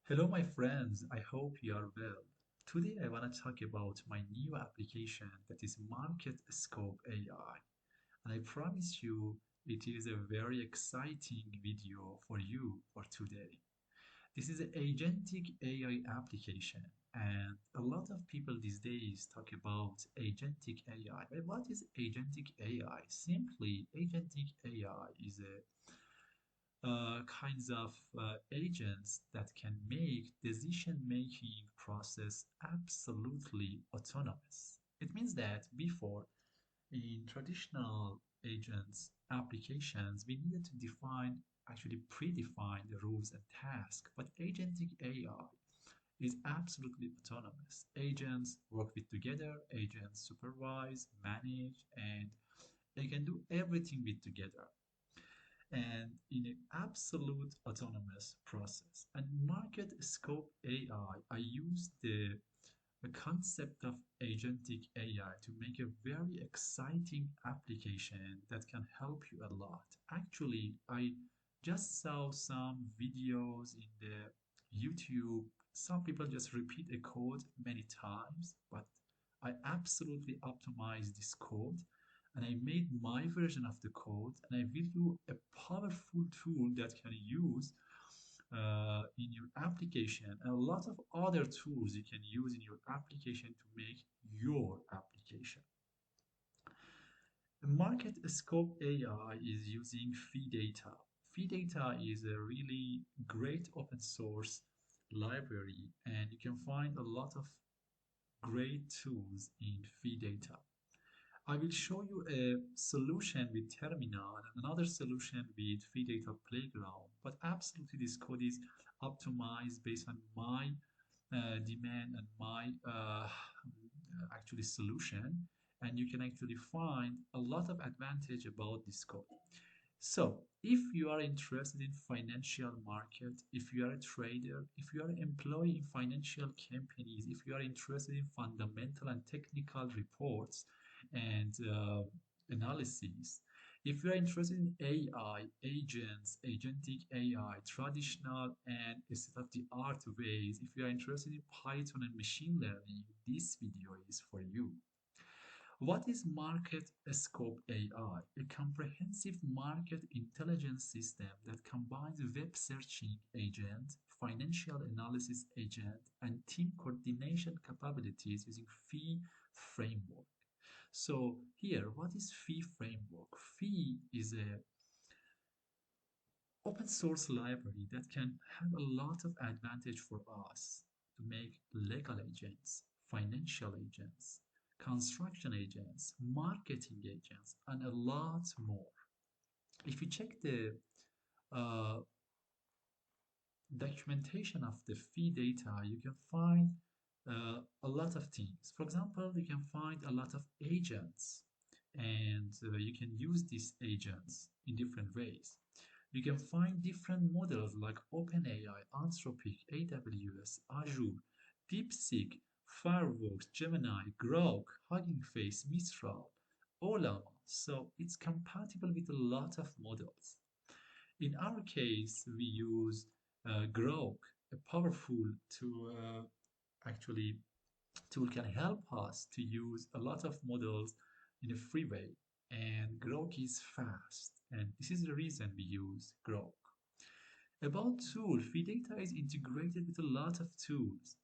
Hello, my friends. I hope you are well. Today, I want to talk about my new application that is MarketScope AI. And I promise you, it is a very exciting video for you for today. This is an agentic AI application, and a lot of people these days talk about agentic AI. But what is agentic AI? Simply, agentic AI is a kinds of agents that can make decision-making process absolutely autonomous. It means that before, in traditional agents applications, we needed to actually predefine the rules and tasks, but agentic AI is absolutely autonomous. Agents work with together, agents supervise, manage, and they can do everything with together and in an absolute autonomous process. And MarketScope AI, I use the concept of agentic AI to make a very exciting application that can help you a lot. Actually, I just saw some videos in the YouTube. Some people just repeat a code many times, but I absolutely optimized this code and I made my version of the code and I give you a powerful tool that can use in your application and a lot of other tools you can use in your application to make your application. MarketScope AI is using Phidata. Phidata is a really great open source library and you can find a lot of great tools in Phidata. I will show you a solution with Terminal and another solution with Phidata Playground, but absolutely this code is optimized based on my demand and my actually solution, and you can actually find a lot of advantage about this code. So, if you are interested in financial market, if you are a trader, if you are an employee in financial companies, if you are interested in fundamental and technical reports and analysis, if you are interested in AI, agents, agentic AI, traditional and state-of-the-art ways, if you are interested in Python and machine learning, this video is for you. What is MarketScope AI? A comprehensive market intelligence system that combines web searching agent, financial analysis agent, and team coordination capabilities using Phi Framework. So here, what is Phi Framework? Phi is a open source library that can have a lot of advantage for us to make legal agents, financial agents, construction agents, marketing agents, and a lot more. If you check the uh, documentation of the Phidata, you can find a lot of things. For example, you can find a lot of agents, and you can use these agents in different ways. You can find different models like OpenAI, Anthropic, AWS, Azure, DeepSeek, Fireworks, Gemini, GROQ, Hugging Face, Mistral, Ollama. So it's compatible with a lot of models. In our case, we use GROQ, a powerful to actually tool can help us to use a lot of models in a free way. And GROQ is fast, and this is the reason we use GROQ. About tool, Phidata is integrated with a lot of tools.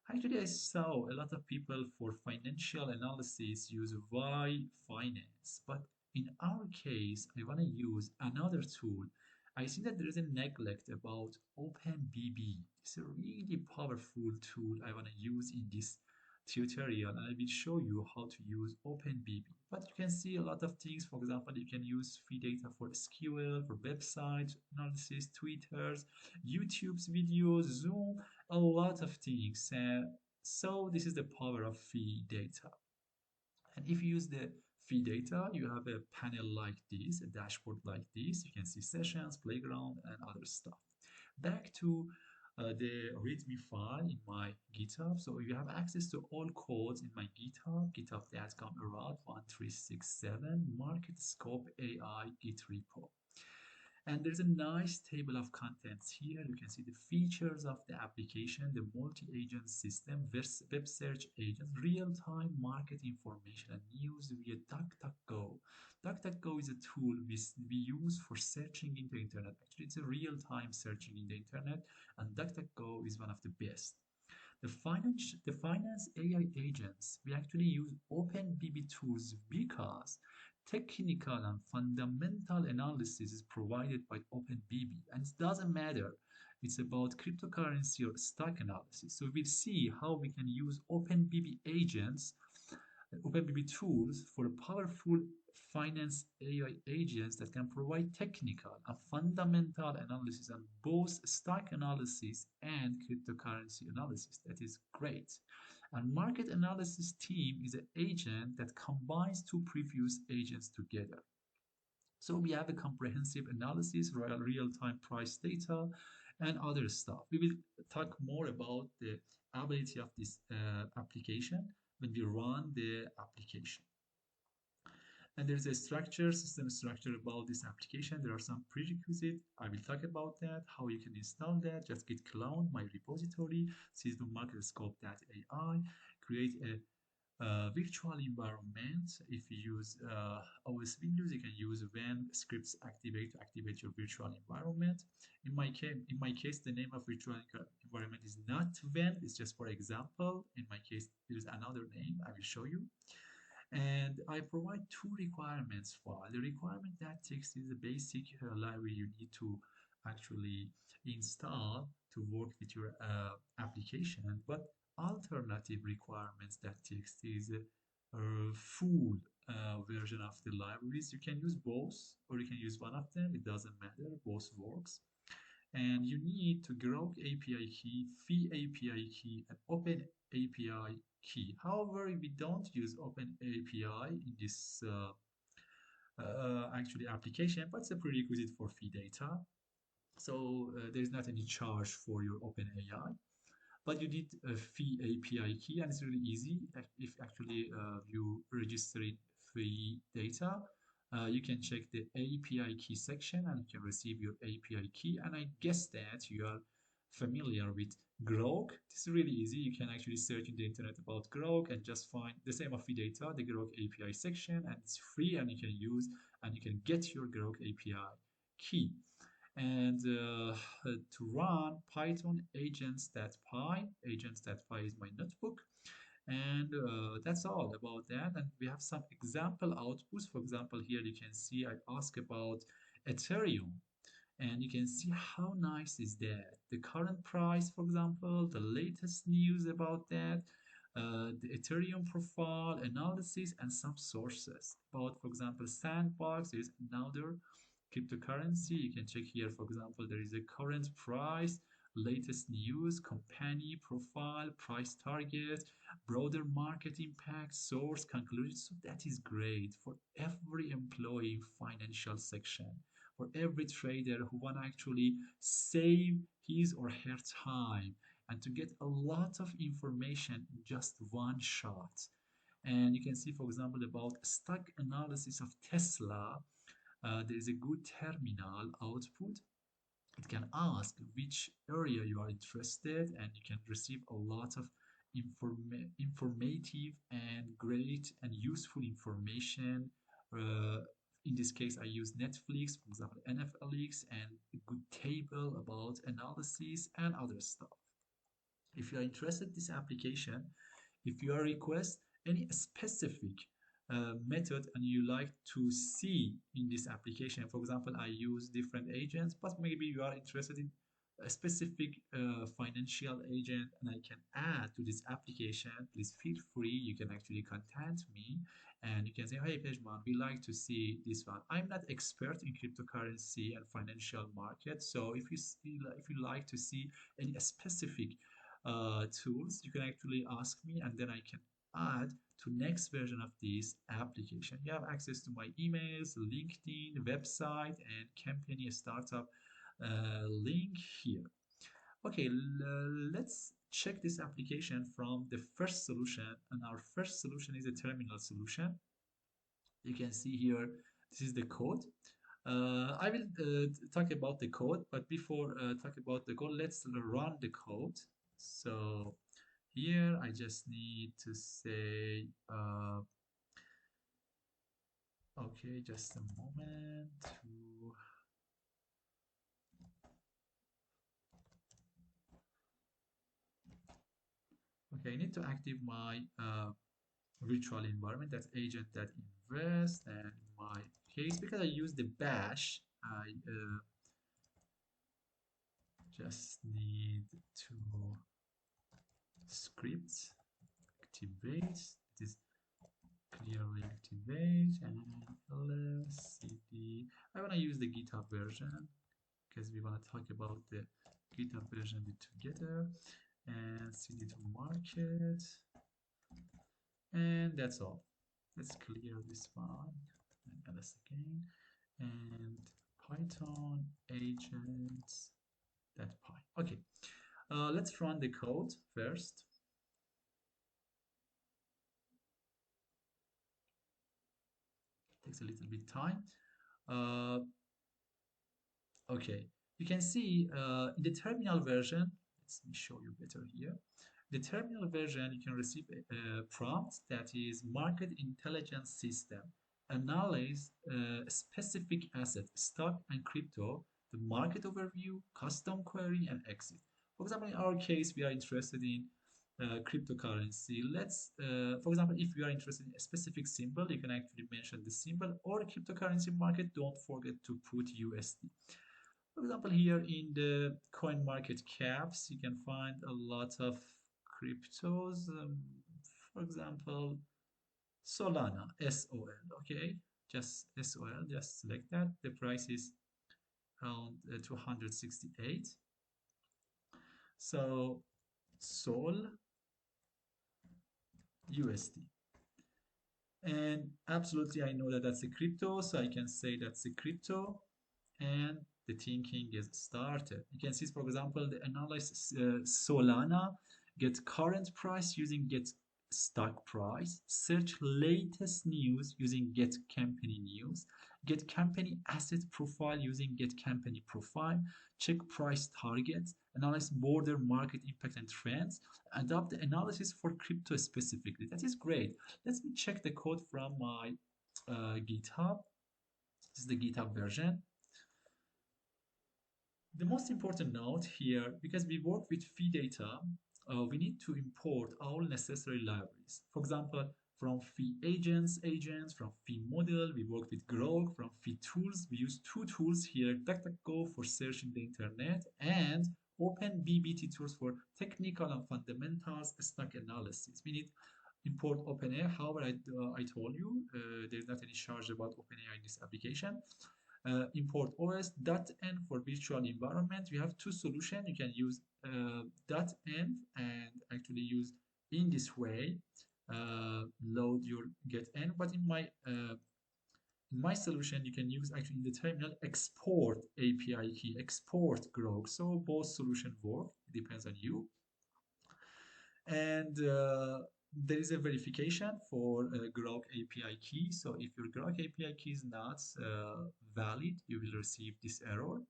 Actually, I saw a lot of people for financial analysis use Y Finance, but in our case, I want to use another tool. I see that there is a neglect about OpenBB. It's a really powerful tool I want to use in this tutorial, and I will show you how to use OpenBB. But you can see a lot of things. For example, you can use Phidata for SQL, for website analysis, Twitters, YouTube's videos, Zoom, a lot of things. So this is the power of Phidata. And if you use the Phidata, you have a panel like this, a dashboard like this. You can see sessions, playground, and other stuff. Back to the README file in my GitHub. So you have access to all codes in my GitHub, github.com/1367 MarketScope AI Git repo. And there's a nice table of contents here. You can see the features of the application, the multi-agent system, web search agents, real-time market information and news via DuckDuckGo. DuckDuckGo is a tool we use for searching in the internet. Actually, it's a real-time searching in the internet, and DuckDuckGo is one of the best. The finance AI agents, we actually use OpenBB Tools because technical and fundamental analysis is provided by OpenBB, and it doesn't matter. It's about cryptocurrency or stock analysis. So we'll see how we can use OpenBB agents, OpenBB tools for powerful finance AI agents that can provide technical and fundamental analysis on both stock analysis and cryptocurrency analysis. That is great. And market analysis team is an agent that combines two previous agents together. So we have a comprehensive analysis, real-time price data, and other stuff. We will talk more about the ability of this application when we run the application. And there's a system structure about this application. There are some prerequisites. I will talk about that, how you can install that. Just git clone my repository, system MarketScope AI, create a virtual environment. If you use OS Windows, you can use when scripts activate to activate your virtual environment. In my case, the name of virtual environment is not when. It's just for example. In my case, there is another name. I will show you. And I provide two requirements for the requirement that text is a basic library you need to actually install to work with your application, but alternative requirements that text is a full version of the libraries. You can use both or you can use one of them. It doesn't matter. Both works. And you need to GROQ API key, Phi API key, and Open API key. However, we don't use Open API in this actually application, but it's a prerequisite for Phidata. So there's not any charge for your Open AI, but you need a Phi API key, and it's really easy. If actually you register it Phidata, you can check the API key section and you can receive your API key. And I guess that you are familiar with GROQ. This is really easy. You can actually search in the internet about GROQ and just find the same of Phidata, the GROQ API section, and it's free and you can use and you can get your GROQ API key. And to run Python agents.py, agents.py is my notebook. And that's all about that. And we have some example outputs. For example, here you can see I ask about Ethereum. And you can see how nice is that. The current price, for example, the latest news about that, the Ethereum profile, analysis, and some sources. About, for example, Sandbox is another cryptocurrency. You can check here, for example, there is a current price, latest news, company profile, price target, broader market impact, source, conclusion. So that is great for every employee financial section, for every trader who want to actually save his or her time and to get a lot of information in just one shot. And you can see, for example, about stock analysis of Tesla. There is a good terminal output. It can ask which area you are interested, and you can receive a lot of informative and great and useful information. In this case, I use Netflix, for example, NFLX, and a good table about analysis and other stuff. If you are interested in this application, if you are request any specific method and you like to see in this application, for example, I use different agents, but maybe you are interested in a specific financial agent and I can add to this application, please feel free. You can actually contact me and you can say, hey Pejman, we like to see this one. I'm not expert in cryptocurrency and financial market, so if you like to see any specific tools, you can actually ask me and then I can add to next version of this application. You have access to my emails, LinkedIn, website, and company startup link here. Okay, let's check this application from the first solution, and our first solution is a terminal solution. You can see here, this is the code. I will talk about the code, but before talk about the code, let's run the code. So here I just need to say, okay, just a moment to, okay, I need to active my virtual environment, that's agent that invest, and in my case, because I use the bash, I just need to script activate this clearly activate and ls cd. I want to use the GitHub version because we want to talk about the GitHub version together, and cd to market, and that's all. Let's clear this one and ls again, and python agents that py. Okay, let's run the code first. Takes a little bit time. uh, Okay, you can see in the terminal version, let me show you better here. The terminal version, you can receive a prompt that is market intelligence system. Analyze specific asset, stock and crypto, the market overview, custom query, and exit. For example, in our case, we are interested in cryptocurrency. For example, if you are interested in a specific symbol, you can actually mention the symbol or cryptocurrency market. Don't forget to put USD. For example, here in the coin market caps, you can find a lot of cryptos. For example, Solana, SOL, okay? Just SOL, just select that. The price is around 268. So, Sol USD. And absolutely, I know that that's a crypto, so I can say that's a crypto. And the thinking is started. You can see, for example, the analysis Solana, get current price using get stock price, search latest news using get company news, get company asset profile using get company profile, check price targets, analyze border market impact and trends, adopt the analysis for crypto specifically. That is great. Let me check the code from my GitHub. This is the GitHub version. The most important note here, because we work with Phidata, we need to import all necessary libraries. For example, from Phi agents, from Phi model, we work with GROQ, from Phi tools, we use two tools here, DuckDuckGo for searching the internet, and OpenBB Tools for technical and fundamentals stock analysis. We need import OpenAI. However, I told you, there's not any charge about OpenAI in this application. Import os.env for virtual environment. We have two solutions. You can use .env and actually use in this way load your get-env. But in my solution, you can use actually in the terminal export API key, export GROQ. So both solutions work. It depends on you. And there is a verification for GROQ API key. So if your GROQ API key is not valid, you will receive this error.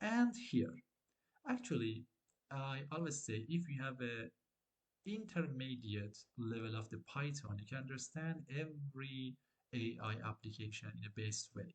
And here, actually, I always say if you have a intermediate level of the Python, you can understand every AI application in a best way.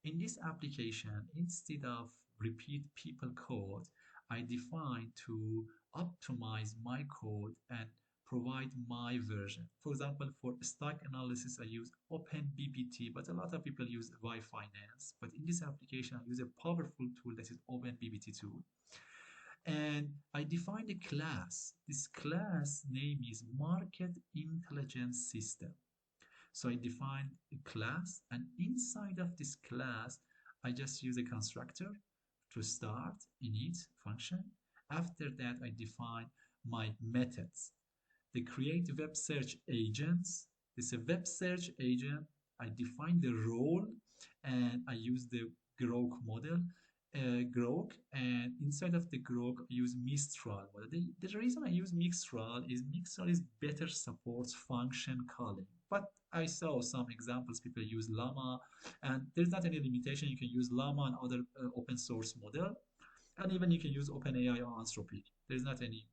In this application, instead of repeat people code, I define to optimize my code and provide my version. For example, for stock analysis, I use OpenBBT, but a lot of people use Phi Finance. But in this application, I use a powerful tool that is OpenBBT tool. And I define a class. This class name is Market Intelligence System. So I define a class, and inside of this class, I just use a constructor to start init function. After that, I define my methods. They create web search agents. This is a web search agent. I define the role, and I use the GROQ model, GROQ, and inside of the GROQ, I use Mistral model. The reason I use Mistral is better supports function calling. but I saw some examples. People use Llama, and there's not any limitation. You can use Llama and other open source model, and even you can use OpenAI or Anthropic. There's not any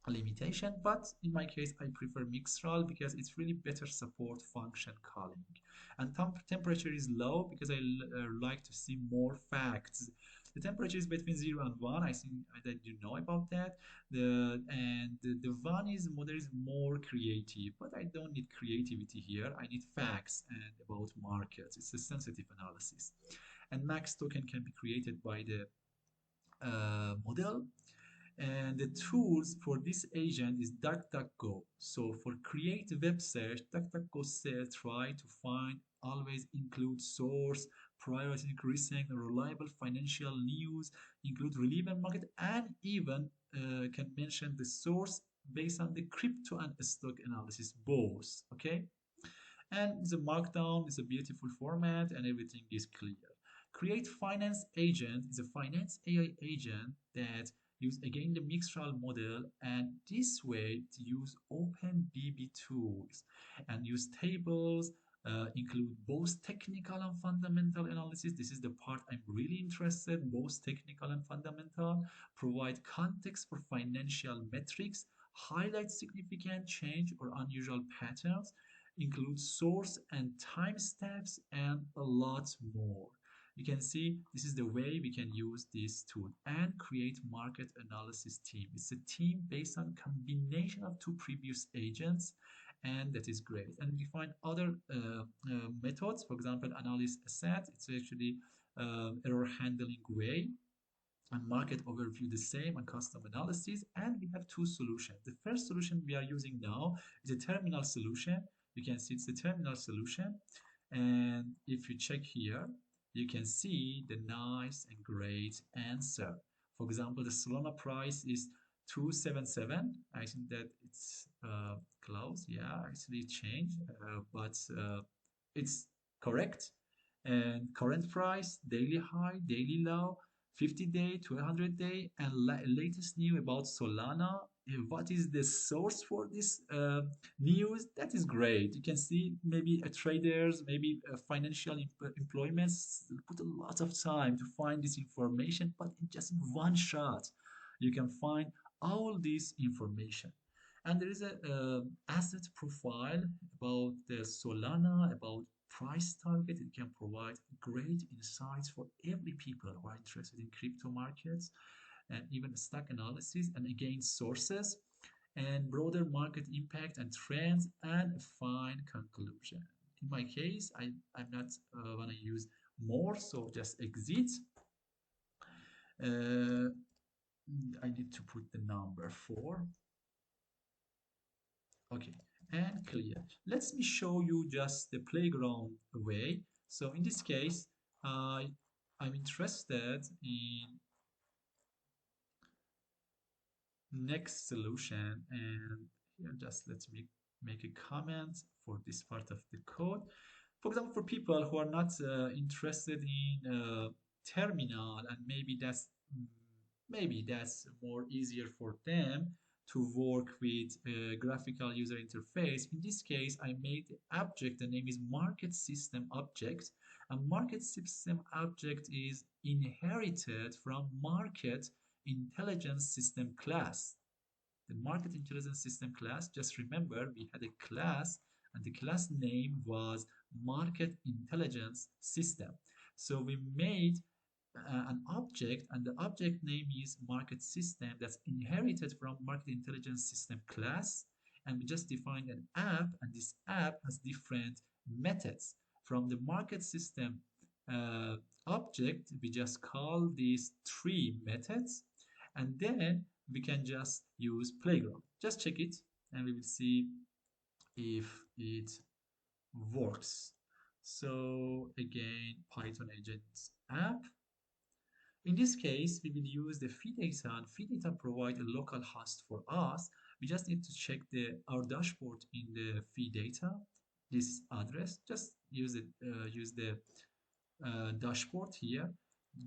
limitation, but in my case I prefer Mixtral because it's really better support function calling, and temperature is low because I like to see more facts. The temperature is between 0 and 1. I think that you know about that. The 1 is model is more creative, but I don't need creativity here. I need facts and about markets. It's a sensitive analysis, and max token can be created by the model, and the tools for this agent is DuckDuckGo. So for create web search, DuckDuckGo says try to find, always include source, priority recent reliable financial news, include relevant market, and even can mention the source based on the crypto and stock analysis both. Okay, and the markdown is a beautiful format and everything is clear. Create finance agent is a finance AI agent that use again the Mixtral model, and this way to use OpenBB tools and use tables, include both technical and fundamental analysis. This is the part I'm really interested, both technical and fundamental. Provide context for financial metrics, highlight significant change or unusual patterns, include source and timestamps, and a lot more. You can see this is the way we can use this tool and create market analysis team. It's a team based on combination of two previous agents, and that is great. And we find other methods, for example, analysis asset. It's actually error handling way, and market overview the same, and custom analysis. And we have two solutions. The first solution we are using now is a terminal solution. You can see it's the terminal solution, and if you check here you can see the nice and great answer. For example, the Solana price is 277. I think that it's close. Yeah, actually it changed, but it's correct. And current price, daily high, daily low, 50-day, 200-day, and latest news about Solana. What is the source for this news? That is great. You can see maybe traders, maybe financial employments put a lot of time to find this information, but in just one shot, you can find all this information. And there is a asset profile about the Solana, about price target. It can provide great insights for every people who are interested in crypto markets, and even stock analysis, and again sources and broader market impact and trends, and a fine conclusion. In my case, I'm not want to use more, so just exit. I need to put the number 4. Okay, and clear. Let me show you just the playground way. So in this case, I'm interested in next solution, and here just let me make a comment for this part of the code. For example, for people who are not interested in terminal, and maybe that's more easier for them to work with a graphical user interface. In this case, I made the object, the name is market system object, and market system object is inherited from market intelligence system class. The market intelligence system class, just remember we had a class, and the class name was market intelligence system. So we made an object, and the object name is market system that's inherited from market intelligence system class, and we just defined an app, and this app has different methods. From the market system object, we just call these 3 methods, and then we can just use playground. Just check it and we will see if it works. So again, Python agents app. In this case, we will use the Phidata, and Phidata provide a local host for us. We just need to check our dashboard in the Phidata, this address. Just use the dashboard here.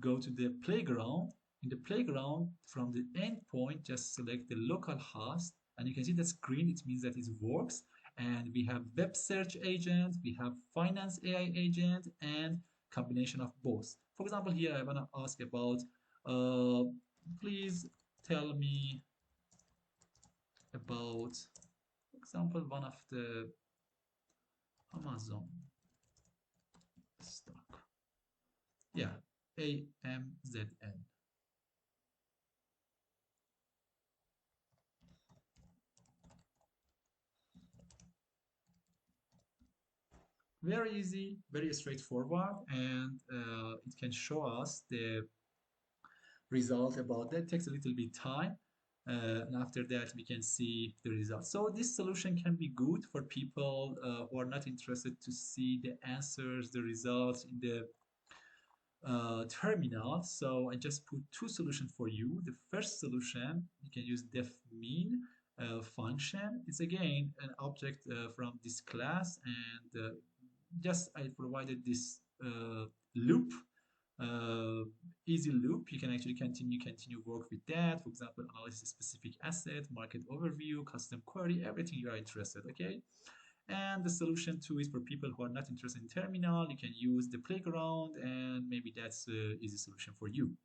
Go to the playground. In the playground, from the endpoint, just select the local host, and you can see that's green. It means that it works. And we have web search agent, we have finance AI agent, and combination of both. For example, here I want to ask about, please tell me about, for example, one of the Amazon stock. Yeah, AMZN. Very easy, very straightforward, and it can show us the result about that. It takes a little bit time, and after that we can see the result. So this solution can be good for people who are not interested to see the answers, the results in the terminal. So I just put two solutions for you. The first solution, you can use def mean function. It's again an object from this class, and just I provided this loop, uh, easy loop. You can actually continue work with that. For example, analysis specific asset, market overview, custom query, everything you are interested. Okay. And the solution two is for people who are not interested in terminal. You can use the playground, and maybe that's an easy solution for you.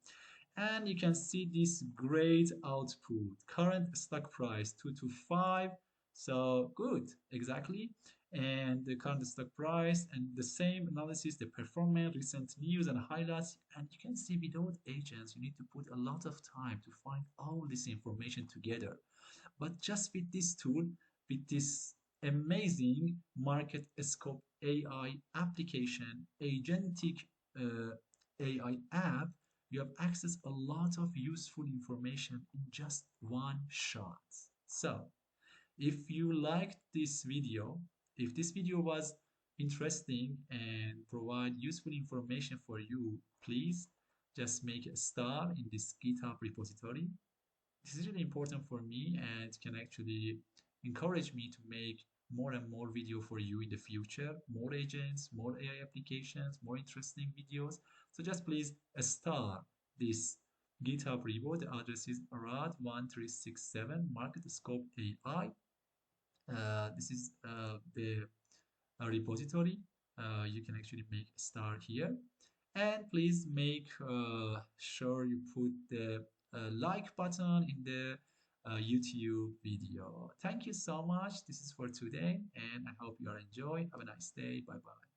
And you can see this great output. Current stock price 225. So good, exactly. And the current stock price and the same analysis, the performance, recent news and highlights. And you can see without agents, you need to put a lot of time to find all this information together. But just with this tool, with this amazing MarketScope AI application, agentic AI app, you have access a lot of useful information in just one shot. So if you liked this video, if this video was interesting and provide useful information for you, please just make a star in this GitHub repository. This is really important for me, and it can actually encourage me to make more and more video for you in the future, more agents, more AI applications, more interesting videos. So just please star this GitHub repo. The address is arad1367 MarketScope AI. This is the repository. You can actually make a star here. And please make sure you put the like button in the YouTube video. Thank you so much. This is for today, and I hope you are enjoying. Have a nice day. Bye bye.